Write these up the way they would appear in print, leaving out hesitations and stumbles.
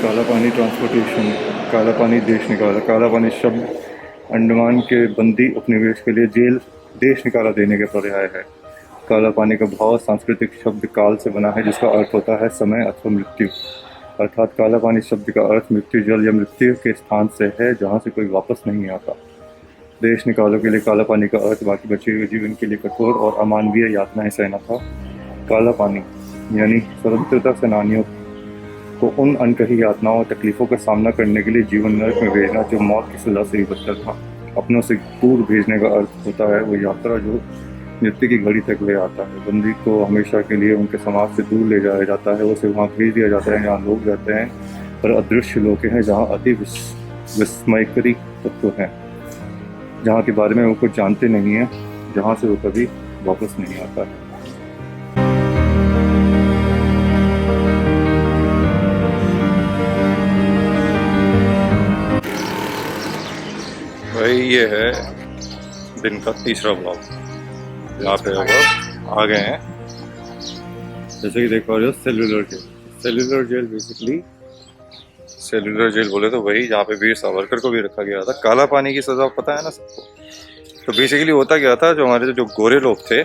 काला पानी ट्रांसपोर्टेशन, काला पानी देश निकाला, काला पानी शब्द अंडमान के बंदी उपनिवेश के लिए जेल देश निकाला देने के पर्याय है। काला पानी का भाव सांस्कृतिक शब्द काल से बना है, जिसका अर्थ होता है समय अथवा मृत्यु। अर्थात काला पानी शब्द का अर्थ मृत्यु जल या मृत्यु के स्थान से है, जहाँ से कोई वापस नहीं आता। देश निकालों के लिए काला पानी का अर्थ बाकी बचे हुए जीवन के लिए कठोर और अमानवीय यातनाएं सहना था। काला पानी यानी स्वतंत्रता सेनानियों को उन अनकही यातनाओं और तकलीफों का सामना करने के लिए जीवन नरक में भेजना, जो मौत की सजा से भी बदतर था। अपनों से दूर भेजने का अर्थ होता है वो यात्रा जो मृत्यु की घड़ी तक ले आता है। बंदी को हमेशा के लिए उनके समाज से दूर ले जाया जाता है, उसे वहाँ भेज दिया जाता है जहाँ लोग रहते हैं पर अदृश्य लोग हैं, जहाँ अति विस्मयकारी तत्व हैं, जहाँ के बारे में वो कुछ जानते नहीं हैं, जहाँ से वो कभी वापस नहीं आता है। भाई ये है दिन का तीसरा ब्लॉग। यहाँ पे आ गए हैं, जैसे कि देख पा रहे हो, Cellular Jail. Cellular Jail basically, Cellular Jail बोले तो वही जहाँ पे वीर सावरकर को भी रखा गया था। काला पानी की सजा पता है ना सबको। तो बेसिकली होता क्या था, जो हमारे जो गोरे लोग थे,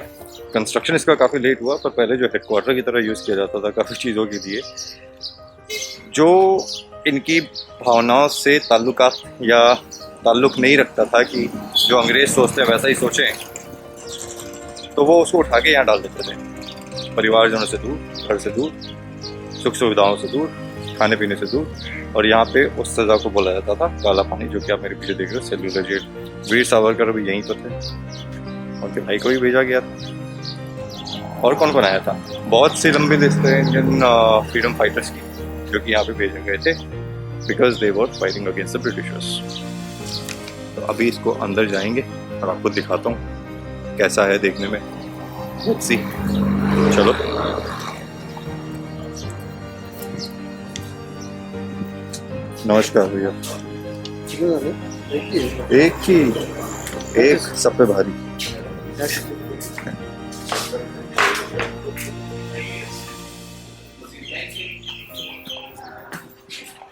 कंस्ट्रक्शन इसका काफ़ी लेट हुआ, पर पहले जो हेडक्वार्टर की तरह यूज़ किया जाता था काफ़ी चीज़ों के लिए, जो इनकी भावनाओं से ताल्लुकात या ताल्लुक नहीं रखता था कि जो अंग्रेज सोचते हैं वैसा ही सोचें, तो वो उसको उठा के यहाँ डाल देते थे। परिवारजनों से दूर, घर से दूर, सुख सुविधाओं से दूर, खाने पीने से दूर, और यहाँ पे उस सज़ा को बोला जाता था काला पानी, जो कि आप मेरे पीछे देख रहे हो, सेल्यूलर जेल। वीर सावरकर भी यहीं पर थे, उनके भाई को भी भेजा गया था। और कौन कौन आया था, बहुत सी लंबी लिस्ट है इंडियन फ्रीडम फाइटर्स की, जो कि यहाँ पे भेजे गए थे because they were fighting against the Britishers. तो अभी इसको अंदर जाएंगे और आपको दिखाता हूँ कैसा है देखने में। लेट्स सी, चलो। नमस्कार भैया। एक सब पे भारी।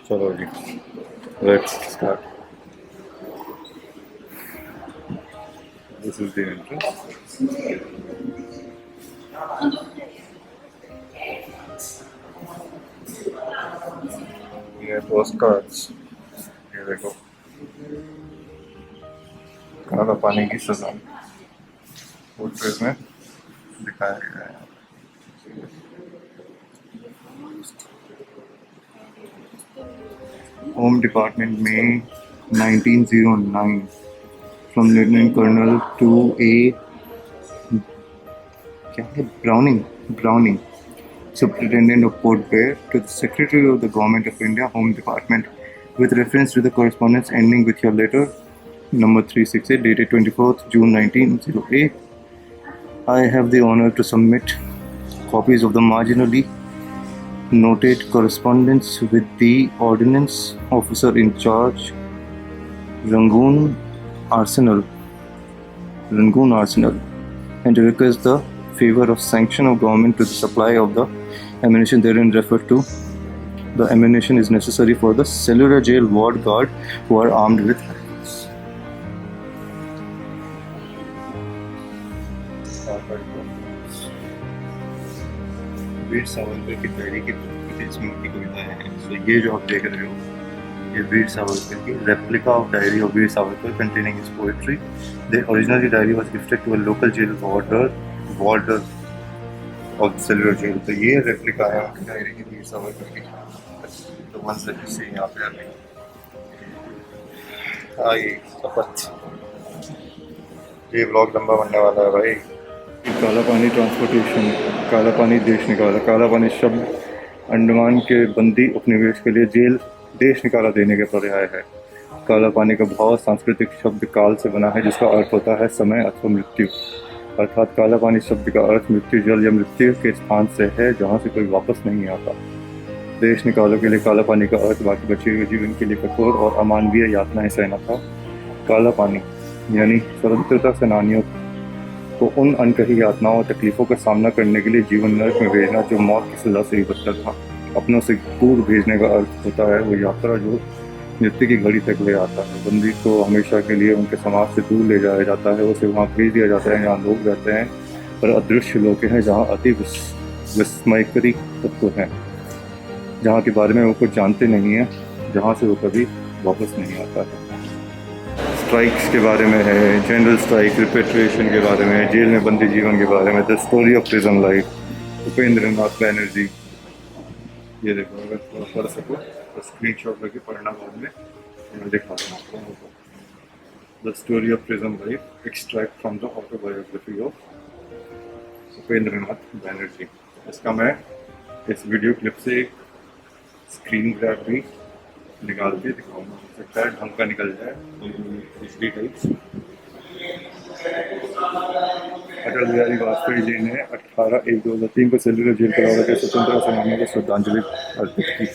चलो जी, let's start. This is the entrance. ये पोस्टकार्ड्स, ये देखो, काला पानी की सजा पोर्ट्रेट में दिखाया गया है। होम डिपार्टमेंट में 1909 from Lieutenant Colonel to A. Browning, Superintendent of Port Blair, to the Secretary of the Government of India, Home Department, with reference to the correspondence ending with your letter number 368 dated 24th June 1908. I have the honor to submit copies of the marginally noted correspondence with the Ordnance Officer in charge, Rangoon Arsenal, and to request the favor of sanction of government to the supply of the ammunition therein referred to. The ammunition is necessary for the cellular jail ward guard who are armed with rifles. Veer Savarkar की diary की स्मृति कविताएं हैं। तो ये जो आप देख रहे हो, ये वीर सावरकर की replica of diary of Veer Savarkar containing his poetry. The original diary was gifted to a local jail warder of the cellular jail. तो ये replica है उनकी डायरी की, वीर सावरकर की। The ones that you see यहाँ पे अभी। ये शपथ, ये ब्लॉग लंबा बनने वाला है भाई। काला पानी ट्रांसपोर्टेशन, काला पानी देश निकाला, काला पानी शब्द अंडमान के बंदी उपनिवेश के लिए जेल देश निकाला देने के पर्याय है। काला पानी का भाव सांस्कृतिक शब्द काल से बना है, जिसका अर्थ होता है समय अथवा मृत्यु। अर्थात काला पानी शब्द का अर्थ मृत्यु जल या मृत्यु के स्थान से है, जहाँ से कोई वापस नहीं आता। देश निकालों के लिए काला पानी का अर्थ बाकी बचे हुए जीवन के लिए कठोर और अमानवीय यातनाएं सहना था। काला पानी यानी स्वतंत्रता सेनानियों को उन अनकही यातनाओं और तकलीफों का सामना करने के लिए जीवन नरक में भेजना, जो मौत की सजा से भी बदतर था। अपनों से दूर भेजने का अर्थ होता है वो यात्रा जो मृत्यु की घड़ी तक ले आता है। बंदी को हमेशा के लिए उनके समाज से दूर ले जाया जाता है, उसे वहाँ भेज दिया जाता है जहाँ लोग रहते हैं पर अदृश्य लोग हैं, जहाँ अति विस्मयकारी तत्व हैं, जहाँ के बारे में वो कुछ जानते नहीं हैं, जहाँ से वो कभी वापस नहीं आता है। स्ट्राइक्स के बारे में है, जनरल स्ट्राइक, रिपेट्रिएशन के बारे में, जेल में बंदी जीवन के बारे में, the story of prison life, Upendra Nath Banerjee. ये देखो, अगर थोड़ा पढ़ सको तो स्क्रीन शॉट करके पढ़ना बाद में मैं दिखाता हूँ आपको। The story of prison life extract from the autobiography of Upendra Nath Banerjee. इसका मैं इस वीडियो क्लिप से एक स्क्रीन ग्रैब भी निकाल के दिखाऊंगा, हो सकता है ढंग का निकल जाए। पिछली टाइप्स अटल बिहारी वाजपेयी जी ने 18/1/2003 को सेलुलर जेल करावड़ा के स्वतंत्रता सेनानियों को श्रद्धांजलि अर्पित की।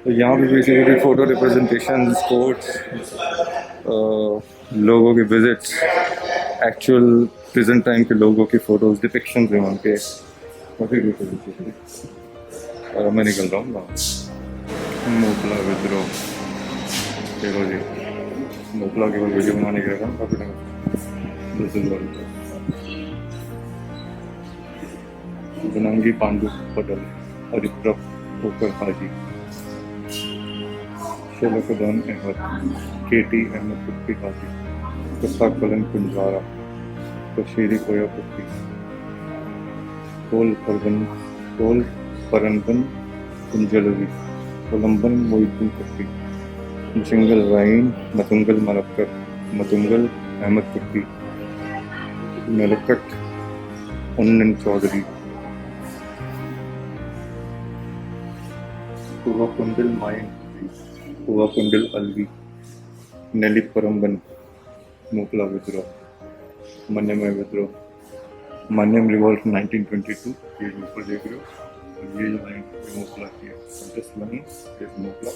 तो यहाँ भी बेसिकली फोटो रिप्रेजेंटेशन, कोट्स, लोगों के विजिट्स, एक्चुअल प्रेजेंट टाइम के लोगों की फोटोज, डिपिक्शन हैं उनके, काफ़ी और मैं निकल रहा हूँ ना। मोकला विद्रोह, देखो जी, मोकला केवल वीडियो बनाने गया था काफ़ी टाइम। बनंगी पांडु पटल, हरिप्रभ होकर हाजी, शलकदन अहमद, केटी अहमद कुत्ती हाजी, कस्सा कलन कुंजारा, कशीरी कोया कुत्ती, कोल परनबन कुंजलवी, कोलंबन मोइनुद्दीन कुत्ती, मचिंगल राइन, मतुंगल मलक्कट, मतुंगल अहमद कुत्ती, मलक्कट उन्नन चौधरी, कुंडल माइन, कुंडल अलवी, नेली परम्बन, मोकला विद्रोह, मन्यमय विद्रोह, मन्यम रिवॉल्ट 1922। ये ऊपर देख रहे हो, ये लाइन मोकला की है, दिस लाइन इज मोकला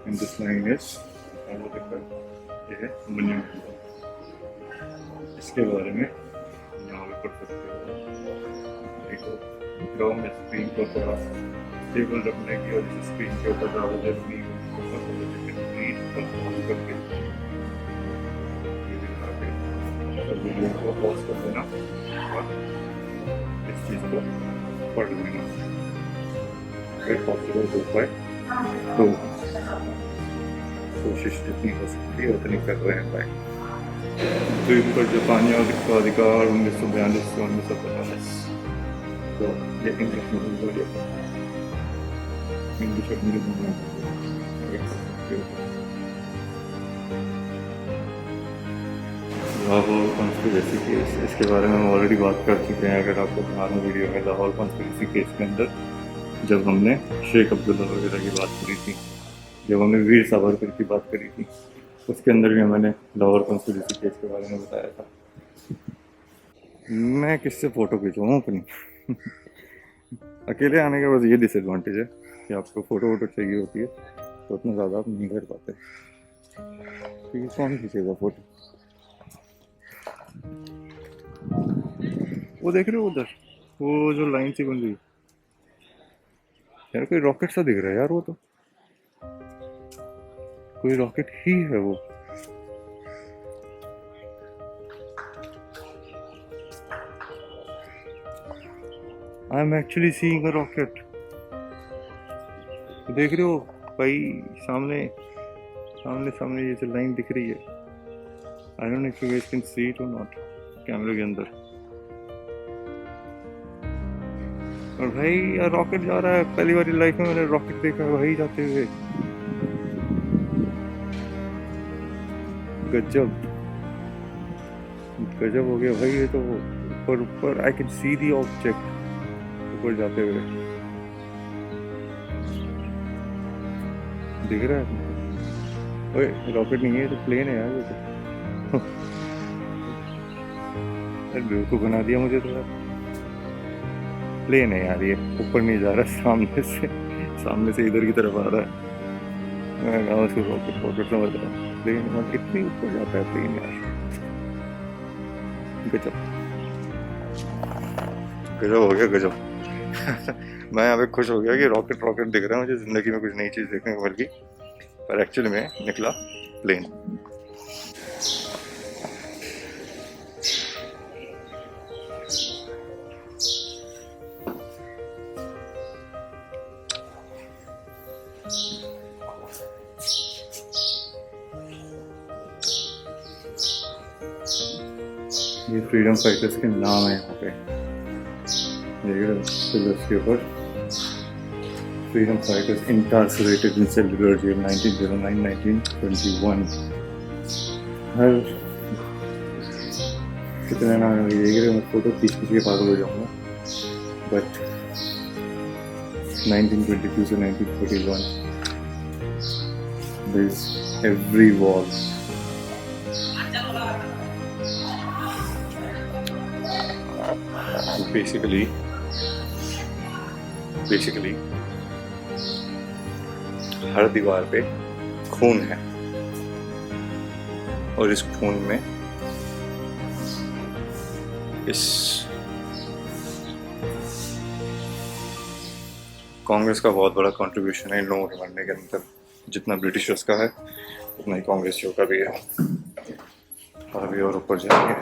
एंड दिस लाइन इज ये है मन्यम विद्रोह। इसके बारे में यहाँ पे पढ़ सकते हो। देखो विद्रोह में स्क्रीन को थोड़ा स्टेबल रखने की और इस स्क्रीन के ऊपर ज़्यादा जरूरी करके वीडियो को पॉज कर देना और इस चीज़ को पढ़ लेना, फिर पॉसिबल हो पाए तो कोशिश जितनी हो सकती है उतनी कर रहे हैं भाई। द्वीप पर जापानियों का अधिकार 1942 से 1950। तो ये इंग्लिश में बोलिए, इंग्लिश और हिंदी में लाहौर कॉन्स्पिरेसी केस, इसके बारे में हम ऑलरेडी बात कर चुके हैं। अगर आपको ध्यान हो वीडियो में, लाहौर कॉन्स्पिरेसी केस के अंदर जब हमने शेख अब्दुल्ला वगैरह की बात करी थी, जब हमने वीर सावरकर की बात करी थी, उसके अंदर भी मैंने लाहौर कॉन्स्पिरेसी केस के बारे में बताया था। मैं किससे फ़ोटो खिंचवाऊँ अपनी अकेले आने का बस ये डिसएडवांटेज है कि आपको फ़ोटो वोटो चाहिए होती है तो उतना ज़्यादा आप नहीं कर पाते, क्योंकि कौन खींचेगा फ़ोटो। वो देख रहे हो उधर, वो जो लाइन सी बन रही है यार, कोई रॉकेट सा दिख रहा है यार, वो तो कोई रॉकेट ही है वो। I am actually seeing a rocket. देख रहे हो भाई, सामने सामने सामने ये जो लाइन दिख रही है, I don't know if you guys can see it और नॉट कैमरे के अंदर। और भाई यार रॉकेट जा रहा है, पहली बार लाइफ में मैंने रॉकेट देखा भाई जाते हुए। गजब गजब हो गया भाई, ये तो ऊपर ऊपर I can see the object ऊपर जाते हुए दिख रहा है। ओए रॉकेट नहीं है, तो प्लेन है यार ये तो बेवकूफ बना दिया मुझे तो यार। प्लेन है यार, ये ऊपर नहीं जा रहा, सामने से इधर की तरफ आ रहा है। मैं उसको रॉकेट समझ रहा हूँ। प्लेन और इतनी ऊपर जाता है प्लेन यार, गजब गजब हो गया गजब। मैं यहाँ पे खुश हो गया कि रॉकेट रॉकेट दिख रहा है मुझे, जिंदगी में कुछ नई चीज़ देखने को मिल गई, पर एक्चुअली में निकला प्लेन। ये फ्रीडम फाइटर्स के नाम है यहाँ पे, इसके ऊपर फ्रीडम फाइटर्स इंकार्सरेटेड इन सेल्युलर जेल 1909-1921। हर कितने नाम है ये, मैं फोटो खींच के पागल हो जाऊंगा, बट 1922 से 1941 there's every wall. बेसिकली हर दीवार पे खून है, और इस खून में इस कांग्रेस का बहुत बड़ा कंट्रीब्यूशन है इन लोगों के मरने के अंदर। जितना ब्रिटिशर्स का है उतना ही कांग्रेसियों का भी है। और अभी और ऊपर जाएंगे।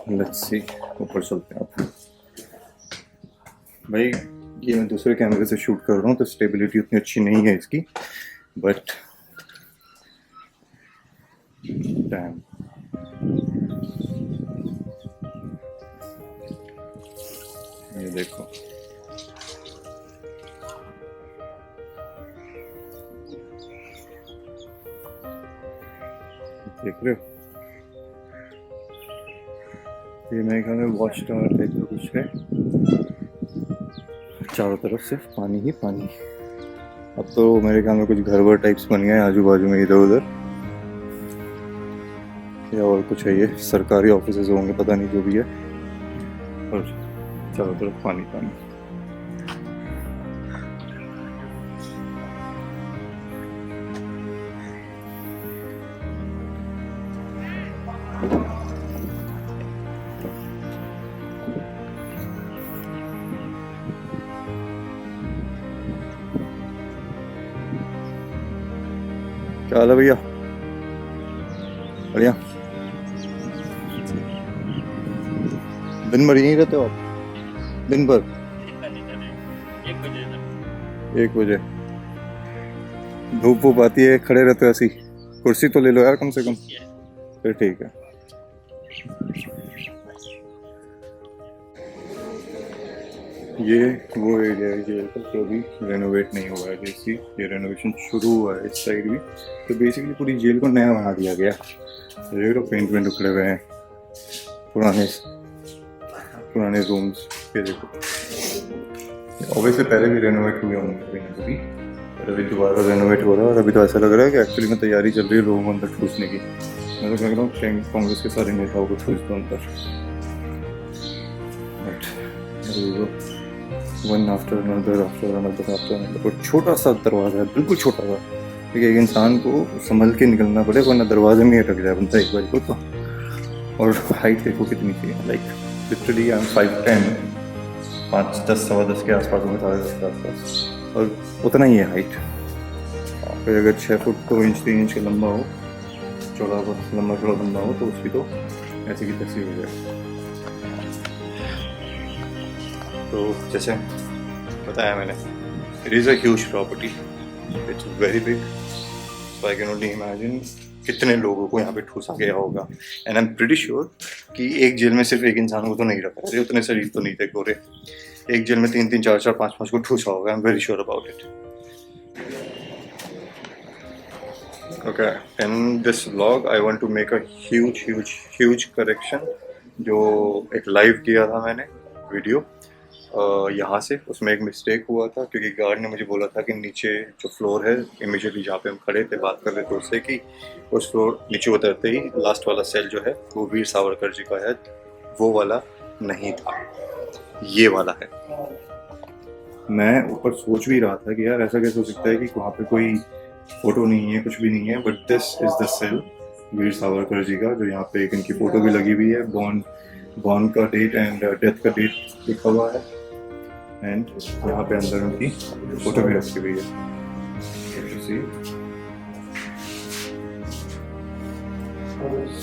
लेट्स सी, ऊपर चलते हैं आप। भाई ये मैं दूसरे कैमरे से शूट कर रहा हूँ तो स्टेबिलिटी उतनी अच्छी नहीं है इसकी, बट डैम ये देखो, देख रहे हो, ये मेरे ख्याल में वॉच टावर टाइप का कुछ है, चारों तरफ सिर्फ पानी ही पानी। अब तो मेरे ख्याल में कुछ घर वर टाइप्स बन गए आजू बाजू में इधर उधर, या और कुछ है, ये सरकारी ऑफिसेज होंगे पता नहीं, जो भी है, और चारों तरफ पानी पानी। क्या हाल है भैया? बढ़िया। दिन भर यहीं रहते हो आप? दिन भर 1 बजे धूप वूप आती है, खड़े रहते हो ऐसी? कुर्सी तो ले लो यार कम से कम। फिर ठीक है। ये वो एरिया है जेल का जो अभी रेनोवेट नहीं हुआ है, जैसी ये रेनोवेशन शुरू हुआ है इस साइड भी, तो बेसिकली पूरी जेल को नया बना दिया गया। देखो पेंट वेंट उखड़े हुए हैं, पुराने रूम्स। ये देखो, ऑब्वियसली पहले भी रेनोवेट हुए होंगे कभी ना कभी, पर अभी दोबारा रेनोवेट हो रहा है, और अभी तो ऐसा लग रहा है कि एक्चुअली में तैयारी चल रही है लोगों को अंदर ठूसने की। मैं तो कह रहा हूँ कांग्रेस के सारे नेताओं को ठूस दो अंदर, बट वन आफ्टर अनदर और छोटा सा दरवाज़ा है, बिल्कुल छोटा सा, क्योंकि एक इंसान को संभल के निकलना पड़े, वरना दरवाजे में अटक जाए बंदा एक बार को तो। और हाइट देखो कितनी थी, लाइक लिटरली आई एम 5'10", 5'10", 10.15 के आसपास होंगे, 10.5 के आसपास, और उतना ही है हाइट। फिर अगर 6 फुट 2 इंच 3 इंच का लंबा हो, लंबा चौड़ा बंदा हो, तो उसकी तो ऐसी की तैसी हो जाए। तो जैसे बताया मैंने, it is a huge property, it's very big, so I can only imagine कितने लोगों को यहाँ पे ठूसा गया होगा। And I am pretty sure कि एक जेल में सिर्फ एक इंसान को तो नहीं रखा था, उतने शरीर तो नहीं थे गोरे, एक जेल में 3-3, 4-4, 5-5 को ठूसा होगा। I am very sure about it. Okay, in this vlog I want to make a huge correction. जो एक लाइव किया था मैंने वीडियो यहाँ से, उसमें एक मिस्टेक हुआ था, क्योंकि गार्ड ने मुझे बोला था कि नीचे जो फ्लोर है इमीडिएटली जहाँ पे हम खड़े थे बात कर रहे थे उससे, कि उस फ्लोर नीचे उतरते ही लास्ट वाला सेल जो है वो वीर सावरकर जी का है, वो वाला नहीं था, ये वाला है। मैं ऊपर सोच भी रहा था कि यार ऐसा कैसे हो सकता है कि वहाँ पे कोई फोटो नहीं है, कुछ भी नहीं है, but this is the cell Veer Savarkar ji का, जो यहाँ पे एक इनकी फोटो भी लगी हुई है, बॉर्न बॉर्न का डेट एंड डेथ का डेट लिखा हुआ है, एंड यहाँ पे अंदर उनकी फोटो भी रखी हुई है।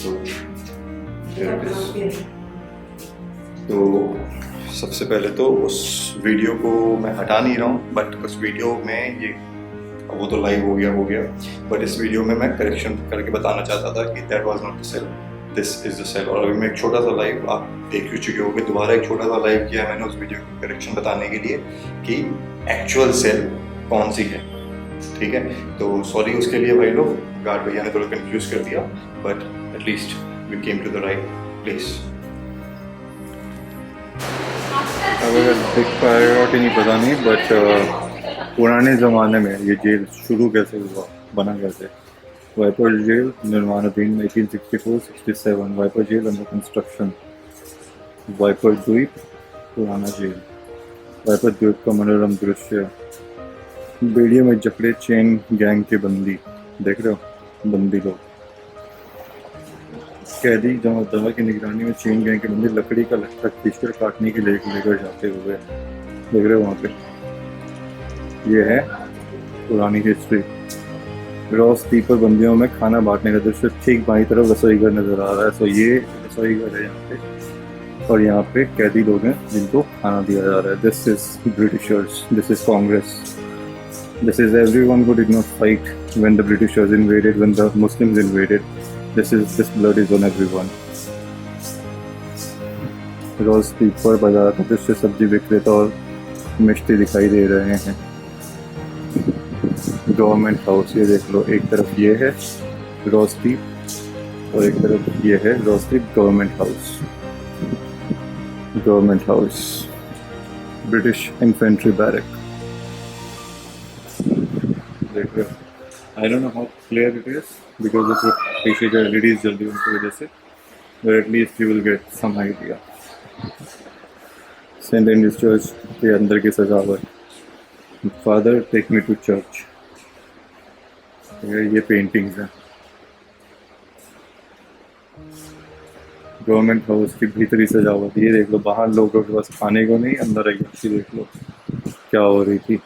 So, there it is. तो सबसे पहले तो उस वीडियो को मैं हटा नहीं रहा हूँ, बट उस वीडियो में ये, वो तो लाइव हो गया, बट इस वीडियो में मैं करेक्शन करके बताना चाहता था कि that was not the cell, this is the cell. और अभी मैं एक छोटा सा लाइव आप देख ही चुके होंगे, दोबारा एक छोटा सा लाइव किया मैंने उस वीडियो को करेक्शन बताने के लिए कि एक्चुअल सेल कौन सी है, ठीक है। तो सॉरी उसके लिए भाई लोग, गार्ड भैया ने थोड़ा कंफ्यूज कर दिया, but at least we came to the right place. अगर दिख पाएगा कि नहीं पता नहीं, बट पुराने ज़माने में ये जेल शुरू कैसे हुआ, बना कैसे। वाइपर जेल निर्माणाधीन 1964-67, Viper jail under construction, Viper द्वीप पुराना जेल, वाइपर द्वीप का मनोरम दृश्य, बेड़ियों में जकड़े चेन गैंग के बंदी, देख रहे हो बंदी लोग, कैदी जहाँ दवा की निगरानी में चेन गैंग के बंदी लकड़ी का लट्ठा खींचकर काटने के लिए लेकर जाते हुए, देख रहे हो वहाँ पे। ये है पुरानी हिस्ट्री। रॉस द्वीप पर बंदियों में खाना बांटने का दृश्य, ठीक बाईं तरफ रसोई घर नजर आ रहा है। सो ये रसोई घर है यहाँ पे, और यहाँ पे कैदी लोग हैं जिनको खाना दिया जा रहा है। This is Britishers, this is Congress, this is everyone who did not fight when the Britishers invaded, when the Muslims invaded, this blood is on everyone। रोज द्वीप पर बाजार का दृश्य, सब्जी विक्रेता और मिष्टी दिखाई दे रहे हैं। गवर्नमेंट हाउस, ये देख लो, एक तरफ ये है रोज द्वीप और एक तरफ ये है रोज द्वीप government house. Government house, British infantry barrack, देख रहे हो। I don't know how clear it is because of the पीछे जो LEDs जल रही है उनकी वजह से, but at least you will get some idea। Saint Andrews church के अंदर की सजावट, father take me to church, ये पेंटिंग्स हैं। गवर्नमेंट हाउस की भीतरी सजावट, ये देख लो, बाहर लोगों के पास खाने को नहीं, अंदर आई देख लो क्या हो रही थी।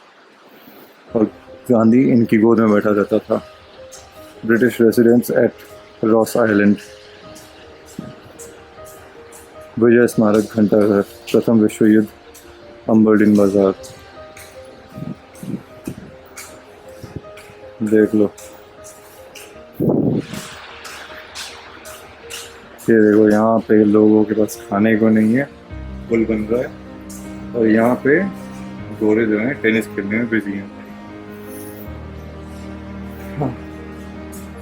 और गांधी इनकी गोद में बैठा रहता था। British residents at Ross Island, विजय स्मारक घंटाघर, प्रथम विश्व युद्ध, अम्बरडीन बाजार, देख लो। ये देखो, यहाँ पे लोगों के पास खाने को नहीं है, पुल बन रहा है, और यहाँ पे गोरे जो हैं टेनिस खेलने में बिजी हैं।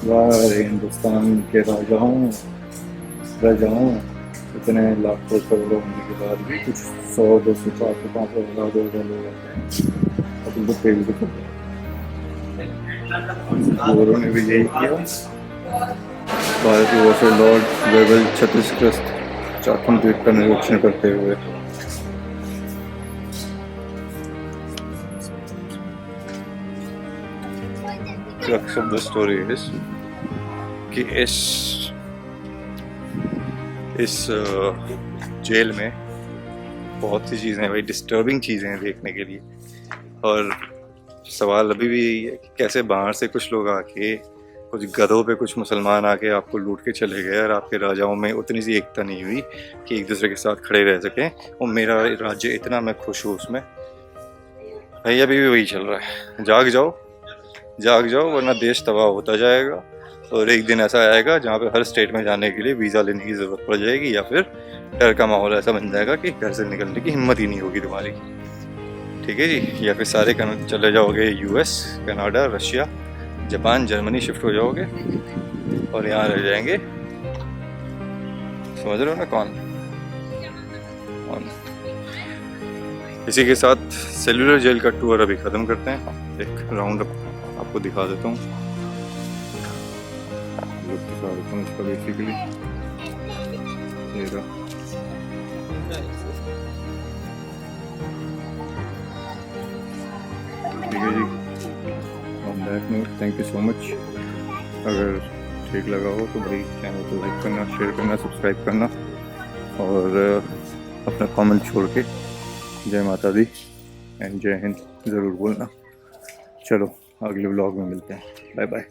वाह हिंदुस्तान के राजाओं, इतने लाखों करोड़ों होने के बाद भी कुछ 100, 200, 400, 500, 1000 लोग आते हैं, अब उनको फेल भी करते हैं। गोरों ने भी यही किया। भारतीय वर्षर लॉर्ड वेवल क्षतिग्रस्त चाथम द्वीप का निरीक्षण करते हुए। Crux of the story is कि इस जेल में बहुत सी चीज़ें भाई, डिस्टर्बिंग चीज़ें हैं देखने के लिए। और सवाल अभी भी यही है कि कैसे बाहर से कुछ लोग आके, कुछ गधों पे कुछ मुसलमान आके आपको लूट के चले गए, और आपके राजाओं में उतनी सी एकता नहीं हुई कि एक दूसरे के साथ खड़े रह सकें। और मेरा राज्य इतना, मैं खुश हूँ उसमें भाई, अभी भी वही चल रहा है। जाग जाओ वरना देश तबाह होता जाएगा। और एक दिन ऐसा आएगा जहाँ पे हर स्टेट में जाने के लिए वीज़ा लेने की ज़रूरत पड़ जाएगी, या फिर डर का माहौल ऐसा बन जाएगा कि घर से निकलने की हिम्मत ही नहीं होगी तुम्हारी, ठीक है जी। या फिर सारे चले जाओगे US, Canada, Russia, Japan, Germany shift हो जाओगे, और यहाँ रह जाएंगे, समझ रहे हो ना कौन। इसी के साथ सेल्यूलर जेल का टूर अभी ख़त्म करते हैं। एक राउंड अप आपको दिखा देता हूँ, इसका बेसिकली ठीक है जी, on that note thank you so much. अगर ठीक लगा हो तो भाई चैनल को लाइक करना, शेयर करना, सब्सक्राइब करना और अपना कमेंट छोड़ के जय माता दी एंड जय हिंद ज़रूर बोलना। चलो अगले व्लॉग में मिलते हैं, बाय बाय।